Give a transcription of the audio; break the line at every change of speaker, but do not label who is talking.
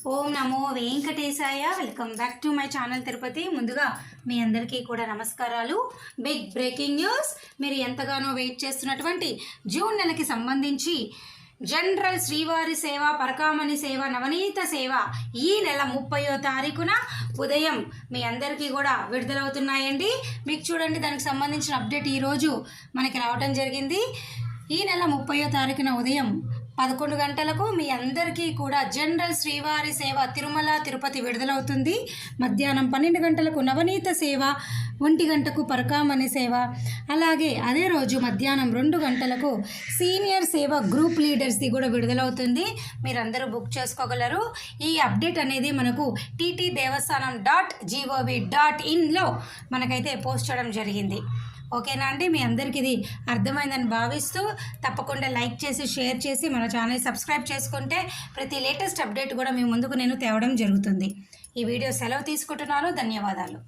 ఓం నమో వెంకటేశాయ. Welcome back to my channel Tirupati. ముందుగా మీ అందరికీ కూడా నమస్కారాలు. Big breaking news. మీరు ఎంతగానో వెయిట్ చేస్తున్నటువంటి జూన్ నెలకి సంబంధించి జనరల్ శ్రీవారి సేవ, పరకామణి సేవ, నవనీత సేవ ఈ నెల 30వ తారీఖున ఉదయం మీ అందరికీ కూడా విడుదలవుతున్నాయండి. మీకు చూడండి, దానికి సంబంధించిన అప్డేట్ ఈరోజు మనకి రావటం జరిగింది. ఈ నెల 30వ తారీఖున ఉదయం 11 గంటలకు మీ అందరికీ కూడా జనరల్ శ్రీవారి సేవ తిరుమల తిరుపతి విడుదలవుతుంది. మధ్యాహ్నం 12 గంటలకు నవనీత సేవ, 1 గంటకు పరకామణి సేవ, అలాగే అదే రోజు మధ్యాహ్నం 2 గంటలకు సీనియర్ సేవ గ్రూప్ లీడర్స్ది కూడా విడుదలవుతుంది. మీరందరూ బుక్ చేసుకోగలరు. ఈ అప్డేట్ అనేది మనకు ttdevastanam.gov.in మనకైతే పోస్ట్ చేయడం జరిగింది. ఓకేనా అండి? మీ అందరికీ ఇది అర్థమైందని భావిస్తూ తప్పకుండా లైక్ చేసి షేర్ చేసి మన ఛానల్ సబ్స్క్రైబ్ చేసుకుంటే ప్రతి లేటెస్ట్ అప్డేట్ కూడా మీ ముందుకు నేను తేవడం జరుగుతుంది. ఈ వీడియో సెలవు తీసుకుంటున్నాను. ధన్యవాదాలు.